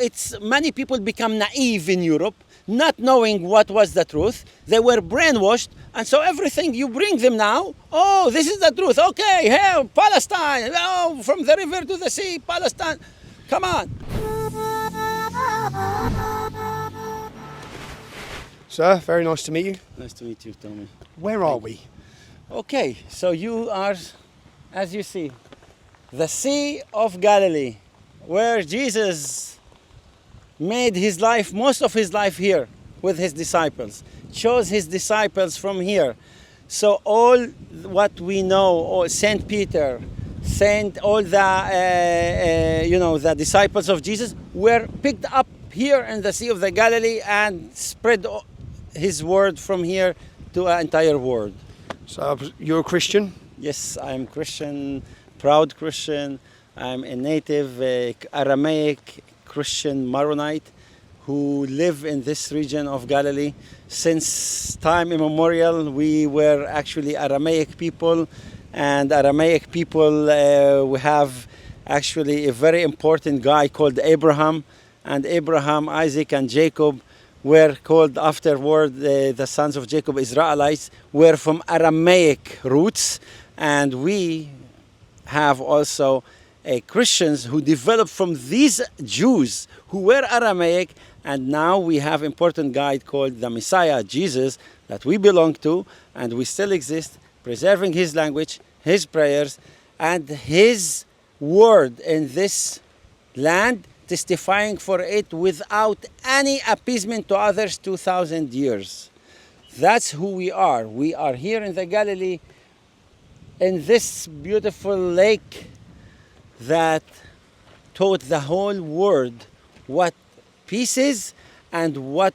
It's many people become naive in Europe, not knowing what was the truth. They were brainwashed, and so everything you bring them now, oh, this is the truth. Okay, here, Palestine. Oh, from the river to the sea, Palestine. Come on. Sir, very nice to meet you. Nice to meet you, Tommy. Where are we? Okay, so you are, as you see, the Sea of Galilee, where Jesus made his life, most of his life here with his disciples, chose his disciples from here. So all what we know, all Saint Peter, all the disciples of Jesus were picked up here in the Sea of the Galilee and spread his word from here to an entire world. So you're a Christian? Yes, I'm Christian, proud Christian. I'm a native Aramaic Christian Maronite who live in this region of Galilee. Since time immemorial, we were actually Aramaic people, and Aramaic people, we have actually a very important guy called Abraham, and Abraham, Isaac, and Jacob were called afterward the sons of Jacob, Israelites, were from Aramaic roots, and we have also Christians who developed from these Jews who were Aramaic, and now we have important guide called the Messiah, Jesus, that we belong to, and we still exist, preserving his language, his prayers, and his word in this land, testifying for it without any appeasement to others 2,000 years. That's who we are. We are here in the Galilee, in this beautiful lake that taught the whole world what peace is and what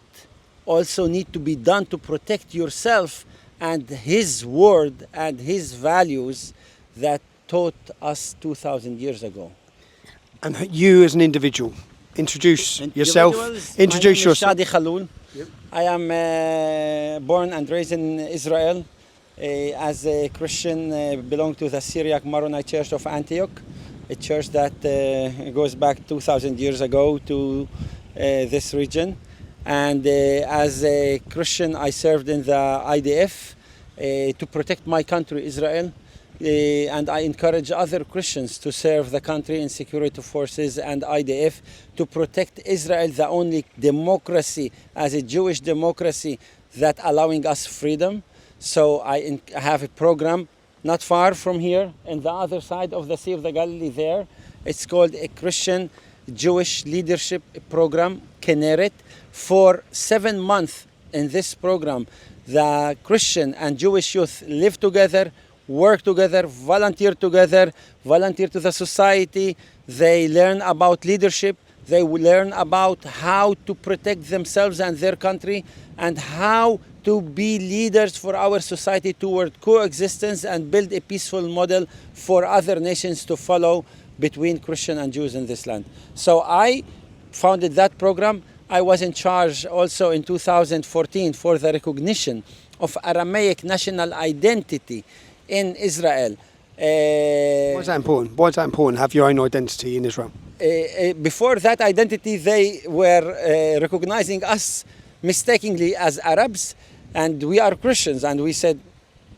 also need to be done to protect yourself, and his word and his values that taught us 2,000 years ago. And you as an individual, introduce yourself. Introduce yourself. Shadi Khalloul. Yep. I am born and raised in Israel. As a Christian, belong to the Syriac Maronite Church of Antioch, a church that goes back 2,000 years ago to this region. And as a Christian, I served in the IDF to protect my country, Israel. And I encourage other Christians to serve the country in security forces and IDF to protect Israel, the only democracy as a Jewish democracy that allowing us freedom. So I have a program not far from here on the other side of the Sea of the Galilee there. It's called a Christian Jewish Leadership Program, Keneret. For 7 months in this program, the Christian and Jewish youth live together, work together, volunteer to the society. They learn about leadership. They will learn about how to protect themselves and their country, and how to be leaders for our society toward coexistence and build a peaceful model for other nations to follow between Christian and Jews in this land. So I founded that program. I was in charge also in 2014 for the recognition of Aramaic national identity in Israel. Why is that important? Why is that important, have your own identity in Israel? Before that identity, they were recognizing us mistakenly as Arabs, and we are Christians. And we said,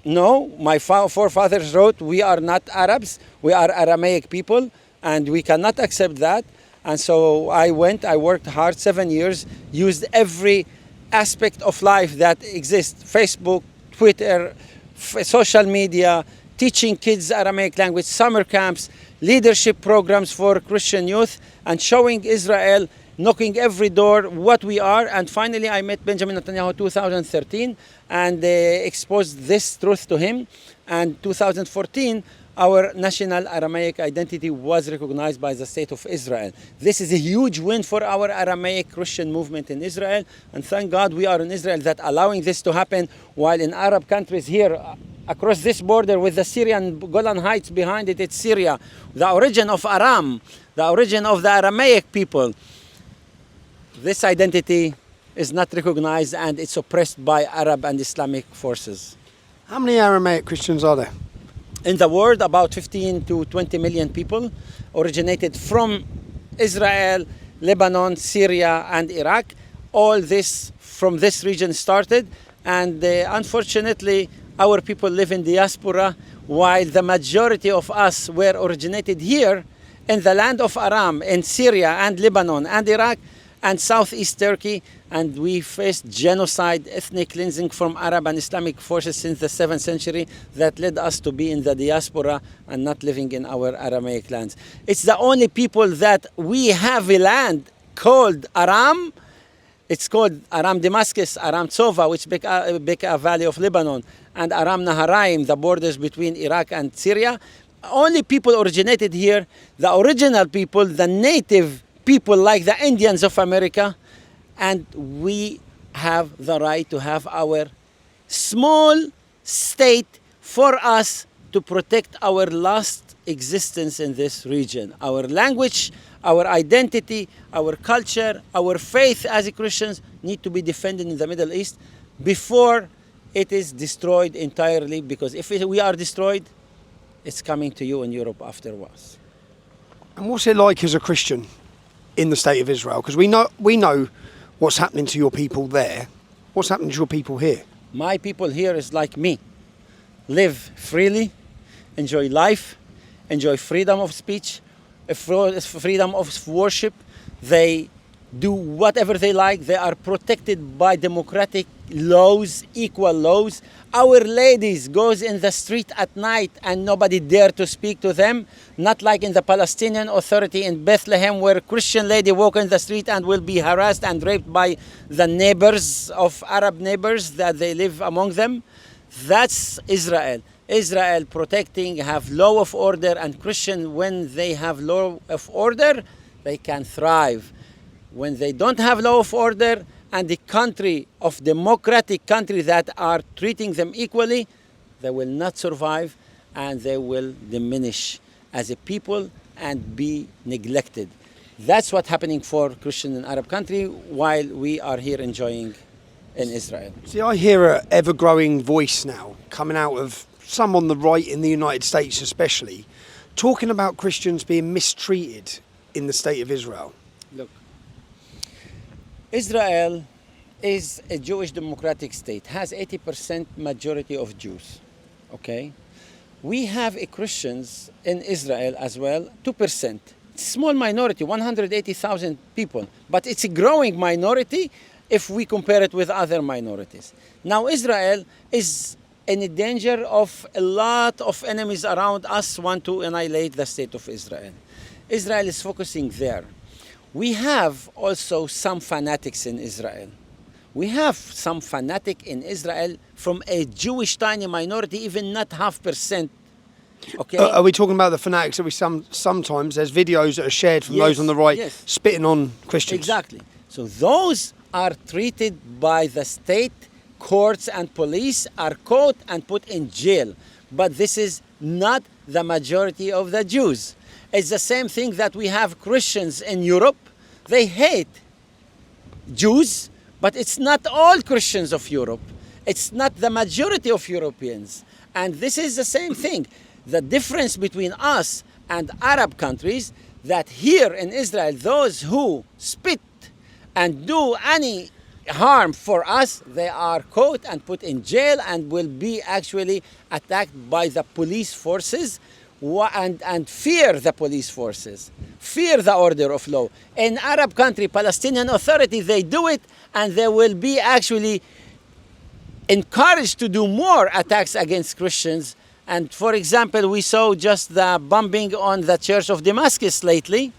no, my forefathers wrote, we are not Arabs, we are Aramaic people, and we cannot accept that. And so I worked hard, 7 years, used every aspect of life that exists, Facebook, Twitter, social media, teaching kids Aramaic language, summer camps, leadership programs for Christian youth, and showing Israel, knocking every door what we are. And finally I met Benjamin Netanyahu 2013 and exposed this truth to him. And 2014, our national Aramaic identity was recognized by the state of Israel. This is a huge win for our Aramaic Christian movement in Israel, and thank God we are in Israel that allowing this to happen, while in Arab countries here across this border with the Syrian Golan Heights behind it, it's Syria, the origin of Aram, the origin of the Aramaic people. This identity is not recognized, and it's oppressed by Arab and Islamic forces. How many Aramaic Christians are there? In the world, about 15 to 20 million people originated from Israel, Lebanon, Syria, and Iraq. All this from this region started, and unfortunately, our people live in diaspora, while the majority of us were originated here in the land of Aram, in Syria and Lebanon and Iraq and southeast Turkey, and we faced genocide, ethnic cleansing from Arab and Islamic forces since the 7th century that led us to be in the diaspora and not living in our Aramaic lands. It's the only people that we have a land called Aram. It's called Aram Damascus, Aram Tzova, which Bekaa Valley of Lebanon, and Aram Naharaim, the borders between Iraq and Syria. Only people originated here, the original people, the native people like the Indians of America, and we have the right to have our small state for us to protect our last existence in this region. Our language, our identity, our culture, our faith as Christians need to be defended in the Middle East before it is destroyed entirely, because if we are destroyed, it's coming to you in Europe afterwards. And what's it like as a Christian in the state of Israel? Because we know what's happening to your people there. What's happening to your people here? My people here is like me. Live freely, enjoy life, enjoy freedom of speech, freedom of worship. They do whatever they like. They are protected by democratic laws, equal laws. Our ladies goes in the street at night and nobody dare to speak to them. Not like in the Palestinian Authority in Bethlehem, where a Christian lady walk in the street and will be harassed and raped by the neighbors of Arab neighbors that they live among them. That's Israel. Israel protecting, have law of order, and Christian, when they have law of order, they can thrive. When they don't have law of order, and the country of democratic country that are treating them equally, they will not survive and they will diminish as a people and be neglected. That's what's happening for Christian and Arab country while we are here enjoying in Israel. See, I hear an ever-growing voice now coming out of some on the right in the United States especially, talking about Christians being mistreated in the state of Israel. Look, Israel is a Jewish democratic state, has 80% majority of Jews, okay? We have Christians in Israel as well, 2%. It's a small minority, 180,000 people, but it's a growing minority if we compare it with other minorities. Now Israel is in danger of a lot of enemies around us want to annihilate the state of Israel. Israel is focusing there. We have also some fanatics in Israel. We have some fanatic in Israel from a Jewish tiny minority, even not 0.5%. Okay. Are we talking about the fanatics that we sometimes there's videos that are shared from those on the right spitting on Christians? Exactly. So those are treated by the state courts and police, are caught and put in jail. But this is not the majority of the Jews. It's the same thing that we have Christians in Europe. They hate Jews, but it's not all Christians of Europe. It's not the majority of Europeans. And this is the same thing. The difference between us and Arab countries, that here in Israel, those who spit and do any harm for us, they are caught and put in jail and will be actually attacked by the police forces and fear the police forces, fear the order of law. In Arab country, Palestinian Authority, they do it and they will be actually encouraged to do more attacks against Christians. And for example, we saw just the bombing on the Church of Damascus lately.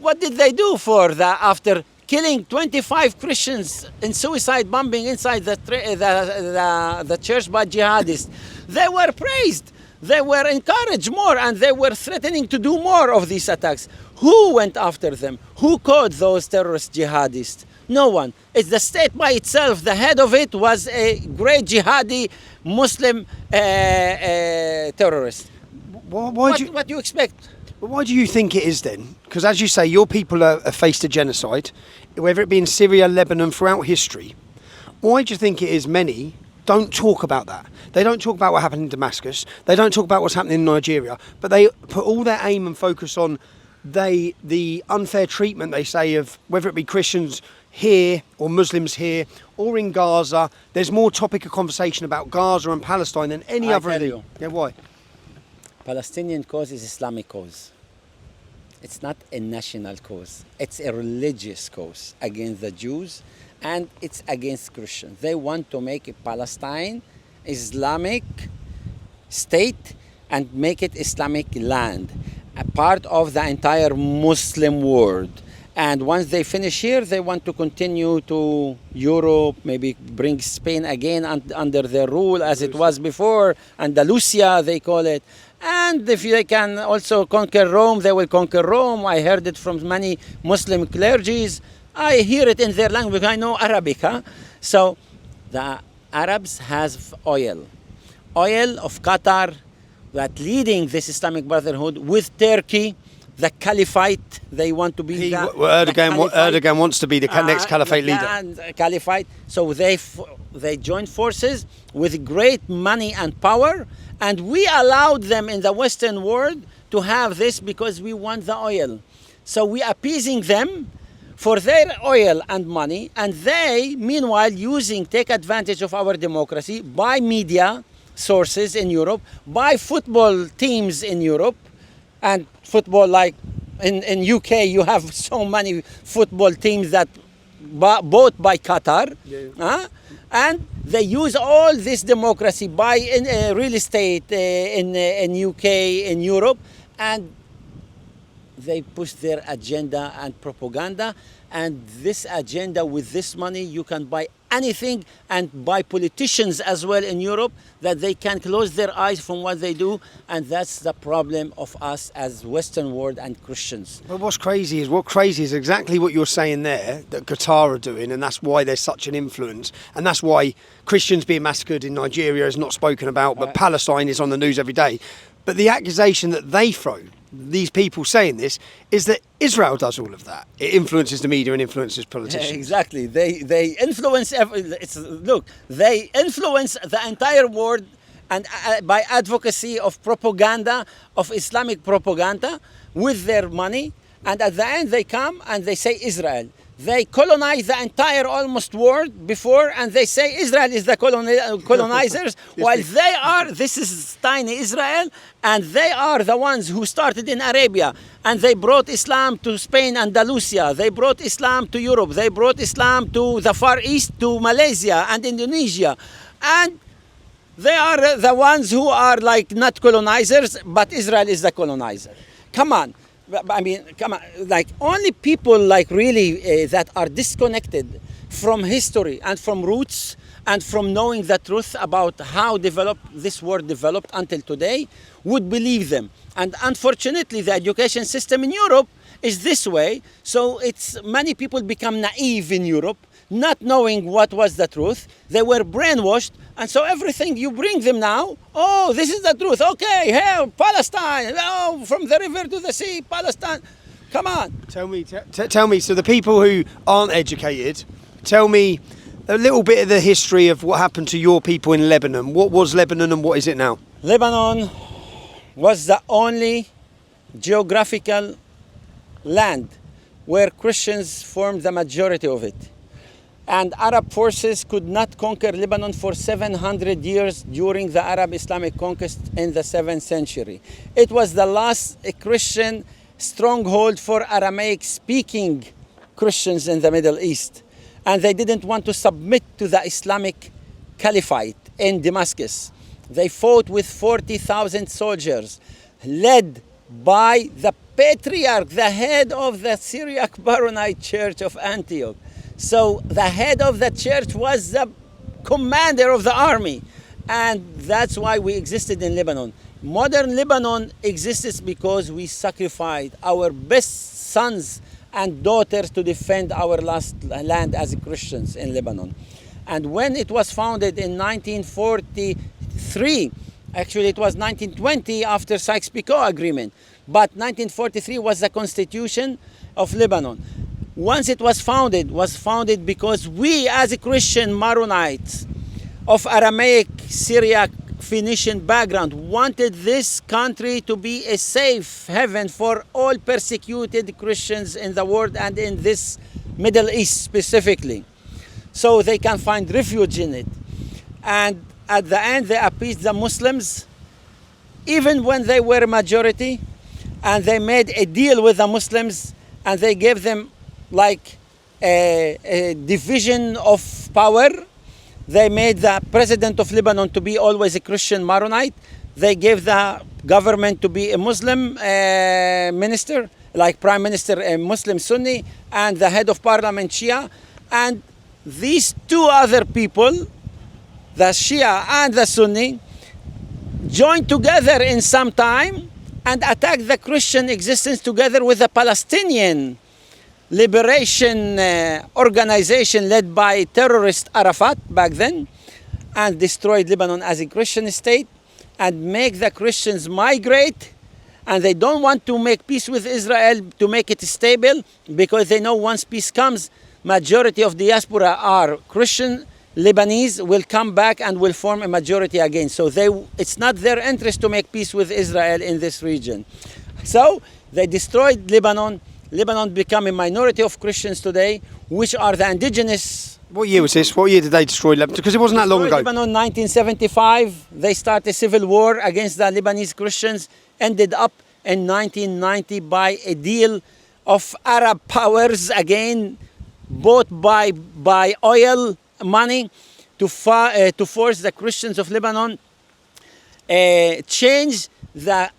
What did they do after killing 25 Christians in suicide bombing inside the church by jihadists? They were praised. They were encouraged more, and they were threatening to do more of these attacks. Who went after them? Who caught those terrorist jihadists? No one. It's the state by itself. The head of it was a great jihadi Muslim terrorist. What do you expect? But why do you think it is then? Because as you say, your people are faced a genocide, whether it be in Syria, Lebanon, throughout history. Why do you think it is many don't talk about that? They don't talk about what happened in Damascus. They don't talk about what's happening in Nigeria. But they put all their aim and focus on the unfair treatment, they say, of whether it be Christians here or Muslims here or in Gaza, there's more topic of conversation about Gaza and Palestine than any other. Tell you. Yeah, why? Palestinian cause is Islamic cause. It's not a national cause. It's a religious cause against the Jews, and it's against Christians. They want to make Palestine Islamic state and make it Islamic land, a part of the entire Muslim world. And once they finish here, they want to continue to Europe, maybe bring Spain again under their rule as it was before, Andalusia they call it. And if they can also conquer Rome, they will conquer Rome. I heard it from many Muslim clergies. I hear it in their language. I know Arabic. So the Arabs have oil of Qatar, that leading this Islamic Brotherhood with Turkey, the caliphate. They want to be Erdogan wants to be the next caliphate leader. And caliphate. So they joined forces with great money and power, and we allowed them in the Western world to have this because we want the oil. So we appeasing them for their oil and money, and they meanwhile take advantage of our democracy by media sources in Europe, by football teams in Europe, and football, like in UK you have so many football teams that bought by Qatar. And they use all this democracy by real estate in UK, in Europe, and they push their agenda and propaganda. And this agenda, with this money, you can buy anything, and buy politicians as well in Europe, that they can close their eyes from what they do. And that's the problem of us as Western world and Christians. Well, what's crazy is exactly what you're saying there, that Qatar are doing, and that's why there's such an influence, and that's why Christians being massacred in Nigeria is not spoken about, but Palestine is on the news every day. But the accusation that they throw, these people saying this, is that Israel does all of that. It influences the media and influences politicians. Exactly. They influence they influence the entire world, and by advocacy of propaganda, of Islamic propaganda, with their money. And at the end they come and they say Israel. They colonize the entire almost world before, and they say Israel is the colonizers, while this is tiny Israel, and they are the ones who started in Arabia, and they brought Islam to Spain, Andalusia, they brought Islam to Europe, they brought Islam to the Far East, to Malaysia and Indonesia, and they are the ones who are like not colonizers, but Israel is the colonizer. Come on. I mean, come on, like only people like really that are disconnected from history and from roots and from knowing the truth about how this world developed until today would believe them. And unfortunately, the education system in Europe is this way. So many people become naive in Europe, not knowing what was the truth. They were brainwashed. And so everything you bring them now, oh, this is the truth. Okay, here, Palestine. Oh, from the river to the sea, Palestine. Come on. Tell me, so the people who aren't educated, tell me a little bit of the history of what happened to your people in Lebanon. What was Lebanon and what is it now? Lebanon was the only geographical land where Christians formed the majority of it. And Arab forces could not conquer Lebanon for 700 years during the Arab Islamic conquest in the 7th century. It was the last Christian stronghold for Aramaic-speaking Christians in the Middle East. And they didn't want to submit to the Islamic Caliphate in Damascus. They fought with 40,000 soldiers, led by the patriarch, the head of the Syriac Maronite Church of Antioch. So the head of the church was the commander of the army. And that's why we existed in Lebanon. Modern Lebanon exists because we sacrificed our best sons and daughters to defend our last land as Christians in Lebanon. And when it was founded in 1943, actually it was 1920 after Sykes-Picot Agreement, but 1943 was the Constitution of Lebanon. Once it was founded because we as a Christian Maronites of Aramaic Syriac Phoenician background, wanted this country to be a safe haven for all persecuted Christians in the world and in this Middle East specifically, so they can find refuge in it. And at the end, they appeased the Muslims, even when they were a majority, and they made a deal with the Muslims, and they gave them like a division of power. They made the president of Lebanon to be always a Christian Maronite. They gave the government to be a Muslim minister, like prime minister, a Muslim Sunni, and the head of parliament Shia. And these two other people, the Shia and the Sunni, joined together in some time and attacked the Christian existence together with the Palestinian liberation organization led by terrorist Arafat back then, and destroyed Lebanon as a Christian state and make the Christians migrate. And they don't want to make peace with Israel to make it stable, because they know once peace comes, majority of diaspora are Christian Lebanese, will come back and will form a majority again. So it's not their interest to make peace with Israel in this region. So they destroyed Lebanon. Lebanon became a minority of Christians today, which are the indigenous. What year was this? What year did they destroy Lebanon? Because it wasn't that long ago. Lebanon, 1975. They started a civil war against the Lebanese Christians, ended up in 1990 by a deal of Arab powers, again bought by oil money, to force the Christians of Lebanon change the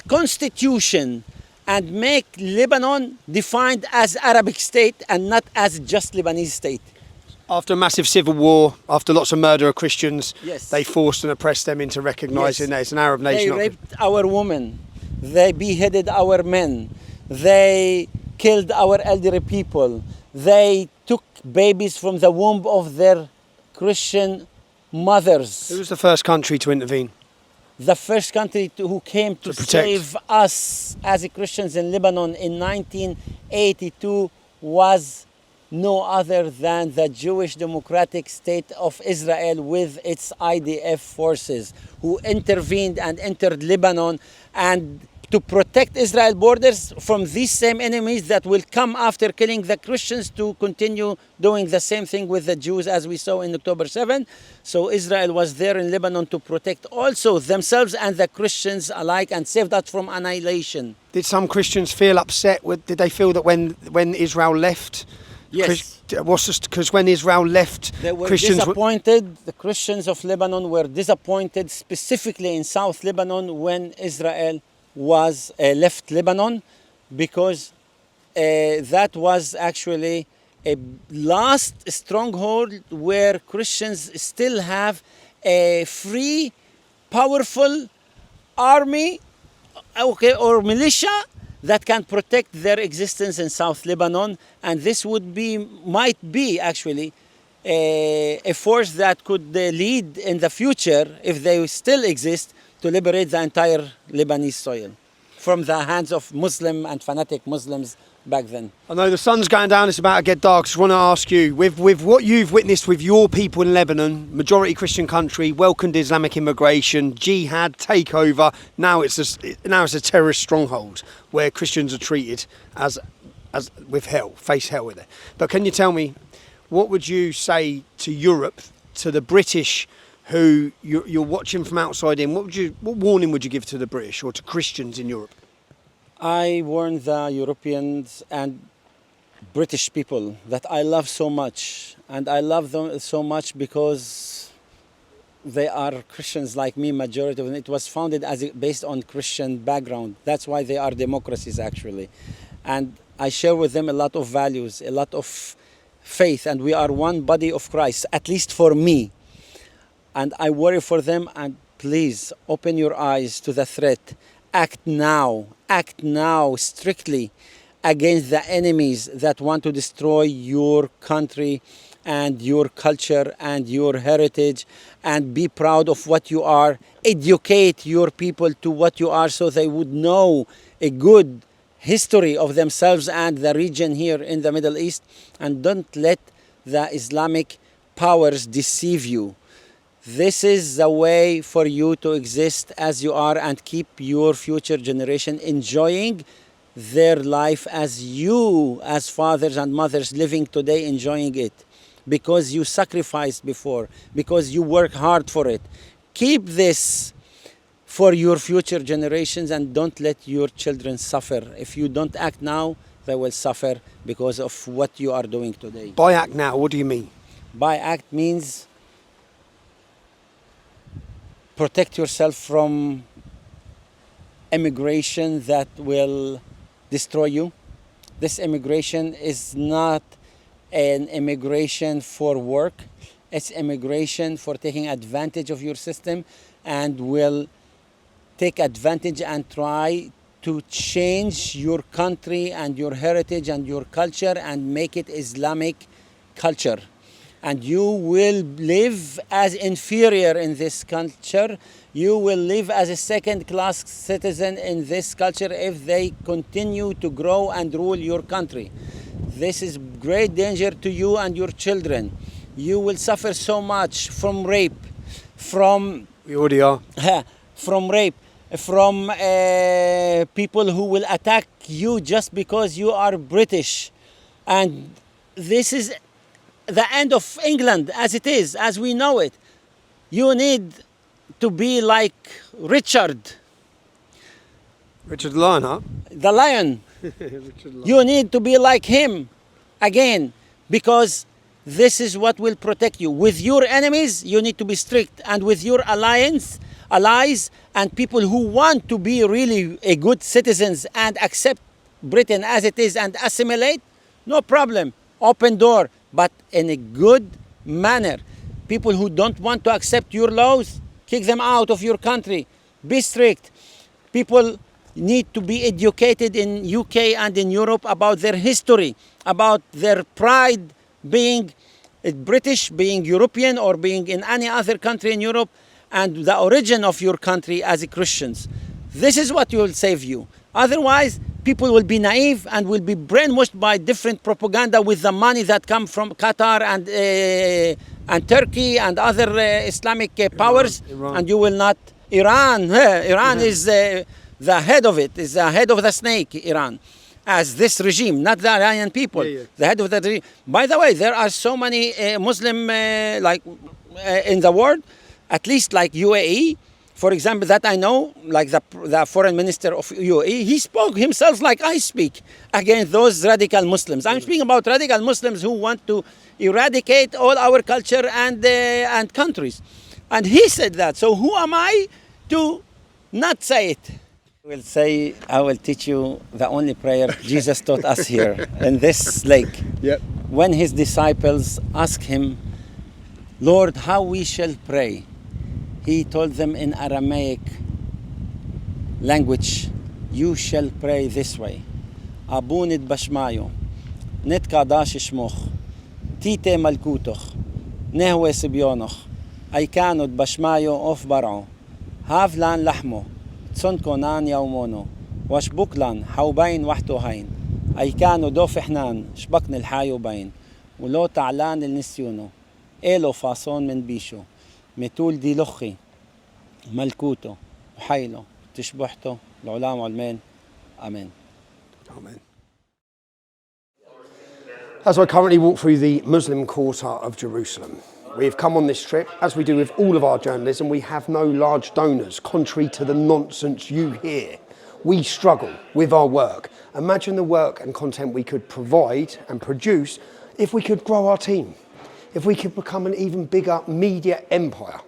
constitution and make Lebanon defined as Arabic state and not as just Lebanese state. After a massive civil war, after lots of murder of Christians, Yes. they forced and oppressed them into recognising that it's an Arab nation. They raped our women. They beheaded our men. They killed our elderly people. They took babies from the womb of their Christian mothers. Who was the first country to intervene? The first country who came to protect. save us as Christians in Lebanon in 1982 was no other than the Jewish Democratic State of Israel with its IDF forces, who intervened and entered Lebanon and to protect Israel borders from these same enemies that will come after killing the Christians to continue doing the same thing with the Jews as we saw in October 7. So Israel was there in Lebanon to protect also themselves and the Christians alike and save us from annihilation. Did some Christians feel upset? Did they feel that when Israel left? Yes. Because when Israel left, They were Christians disappointed. The Christians of Lebanon were disappointed, specifically in South Lebanon, when Israel was left Lebanon, because that was actually a last stronghold where Christians still have a free, powerful army, or militia that can protect their existence in South Lebanon, and this might be actually a force that could lead in the future, if they still exist, to liberate the entire Lebanese soil from the hands of Muslim and fanatic Muslims back then. I know the sun's going down, it's about to get dark. I just want to ask you, with what you've witnessed with your people in Lebanon, majority Christian country, welcomed Islamic immigration, jihad, takeover, now it's a terrorist stronghold where Christians are treated as with hell, face hell with it. But can you tell me, what would you say to Europe, to the British who you're watching from outside in? What warning would you give to the British or to Christians in Europe? I warn the Europeans and British people that I love so much, and I love them so much because they are Christians like me, majority of them. It was founded based on Christian background. That's why they are democracies actually. And I share with them a lot of values, a lot of faith, and we are one body of Christ, at least for me. And I worry for them, and please open your eyes to the threat. Act now strictly against the enemies that want to destroy your country and your culture and your heritage, and be proud of what you are. Educate your people to what you are so they would know a good history of themselves and the region here in the Middle East, and don't let the Islamic powers deceive you. This is the way for you to exist as you are and keep your future generation enjoying their life as you, as fathers and mothers living today, enjoying it. Because you sacrificed before, because you work hard for it. Keep this for your future generations and don't let your children suffer. If you don't act now, they will suffer because of what you are doing today. By act now, what do you mean? By act means protect yourself from immigration that will destroy you. This immigration is not an immigration for work. It's immigration for taking advantage of your system and will take advantage and try to change your country and your heritage and your culture and make it Islamic culture. And you will live as inferior in this culture. You will live as a second-class citizen in this culture if they continue to grow and rule your country. This is great danger to you and your children. You will suffer so much from rape, from We already are. from rape, from people who will attack you just because you are British. And this is the end of England as it is, as we know it. You need to be like Richard, Richard Lionheart. the lion. Richard Lionheart. You need to be like him again, because this is what will protect you. With your enemies, you need to be strict. And with your allies, and people who want to be really a good citizens and accept Britain as it is and assimilate, no problem. Open door, but in a good manner. People who don't want to accept your laws, kick them out of your country. Be strict. People need to be educated in UK and in Europe about their history, about their pride being British, being European, or being in any other country in Europe, and the origin of your country as Christians. This is what will save you. Otherwise, people will be naive and will be brainwashed by different propaganda with the money that come from Qatar and Turkey and other Islamic powers. Iran. And you will not. Iran is the head of it, is the head of the snake, Iran. As this regime, not the Iranian people, the head of the regime. By the way, there are so many Muslim in the world, at least like UAE, for example, that I know, like the foreign minister of UAE, he spoke himself like I speak against those radical Muslims. I'm speaking about radical Muslims who want to eradicate all our culture and countries. And he said that. So who am I to not say it? I will teach you the only prayer Jesus taught us here in this lake. Yep. When his disciples asked him, Lord, how we shall pray? He told them in Aramaic language, you shall pray this way. Abunid bashmayo, net kadash shmoch, tite malkutoch, nehwe sibyonoch, aikanod bashmayo of barao, havlan lahmo, tsonkonan yaumono, washbuklan haubain wahtohain, aikano dofihnan, shbakn الحايو bain, ولو تعلان النسيونو, elo fason من بيشو, متول دي لخي ملكوته وحيله تشبحته العلام علمين Amen. Amen. As I currently walk through the Muslim quarter of Jerusalem, we've come on this trip, as we do with all of our journalism, we have no large donors, contrary to the nonsense you hear. We struggle with our work. Imagine the work and content we could provide and produce if we could grow our team, if we could become an even bigger media empire.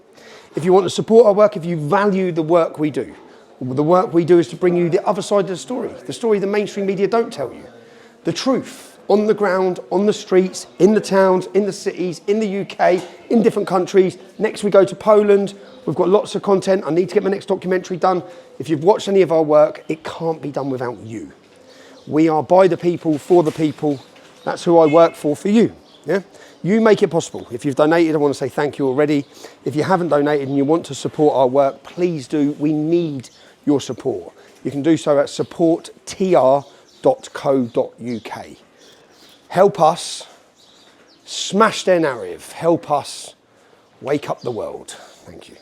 If you want to support our work, if you value the work we do, the work we do is to bring you the other side of the story the mainstream media don't tell you. The truth, on the ground, on the streets, in the towns, in the cities, in the UK, in different countries. Next we go to Poland. We've got lots of content. I need to get my next documentary done. If you've watched any of our work, it can't be done without you. We are by the people, for the people. That's who I work for you. Yeah? You make it possible. If you've donated, I want to say thank you already. If you haven't donated and you want to support our work, please do. We need your support. You can do so at supporttr.co.uk. Help us smash their narrative. Help us Wake up the world. Thank you.